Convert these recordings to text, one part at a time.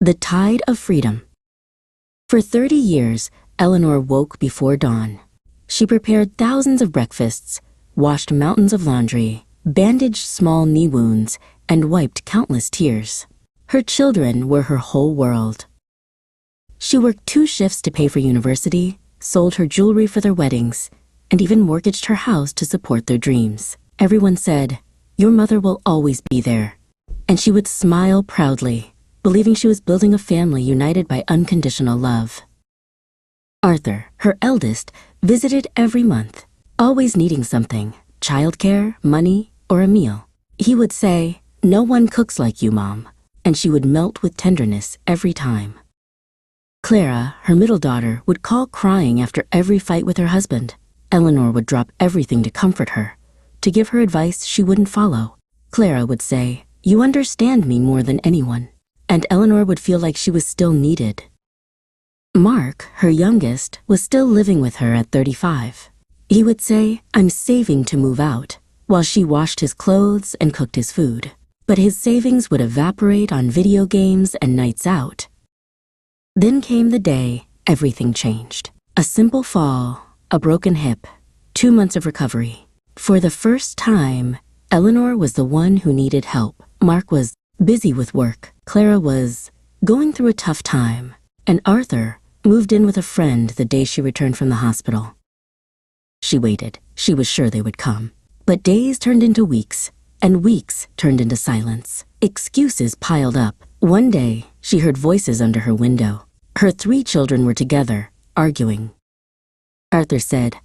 The Tide of Freedom. For 30 years, Eleanor woke before dawn. She prepared thousands of breakfasts, washed mountains of laundry, bandaged small knee wounds, and wiped countless tears. Her children were her whole world. She worked 2 shifts to pay for university, sold her jewelry for their weddings, and even mortgaged her house to support their dreams. Everyone said, "Your mother will always be there." And she would smile proudly, believing she was building a family united by unconditional love. Arthur, her eldest, visited every month, always needing something, childcare, money, or a meal. He would say, "No one cooks like you, Mom," and she would melt with tenderness every time. Clara, her middle daughter, would call crying after every fight with her husband. Eleanor would drop everything to comfort her, to give her advice she wouldn't follow. Clara would say, "You understand me more than anyone," and Eleanor would feel like she was still needed. Mark, her youngest, was still living with her at 35. He would say, "I'm saving to move out," while she washed his clothes and cooked his food. But his savings would evaporate on video games and nights out. Then came the day everything changed. A simple fall, a broken hip, 2 months of recovery. For the first time, Eleanor was the one who needed help. Mark was busy with work. Clara was going through a tough time. And Arthur moved in with a friend the day she returned from the hospital. She waited. She was sure they would come. But days turned into weeks, and weeks turned into silence. Excuses piled up. One day, she heard voices under her window. Her 3 children were together, arguing. Arthur said,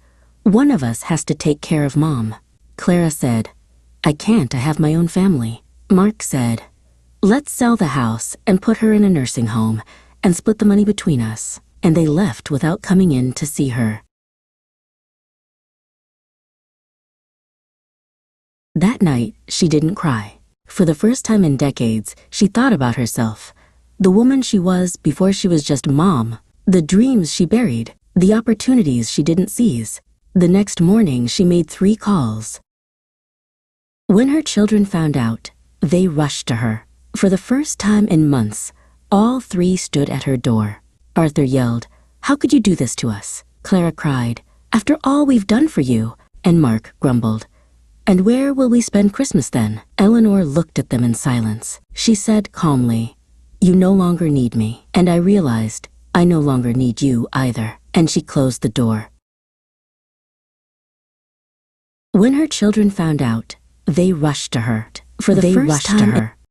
"One of us has to take care of Mom." Clara said, "I can't, I have my own family." Mark said, "Let's sell the house and put her in a nursing home and split the money between us." And they left without coming in to see her. That night, she didn't cry. For the first time in decades, she thought about herself, the woman she was before she was just Mom, the dreams she buried, the opportunities she didn't seize. The next morning, she made 3 calls. When her children found out, they rushed to her. For the first time in months, all 3 stood at her door. Arthur yelled, "How could you do this to us?" Clara cried, "After all we've done for you." And Mark grumbled, "And where will we spend Christmas then?" Eleanor looked at them in silence. She said calmly, "You no longer need me." And I realized I no longer need you either. And she closed the door. When her children found out, they rushed to her. For the first time,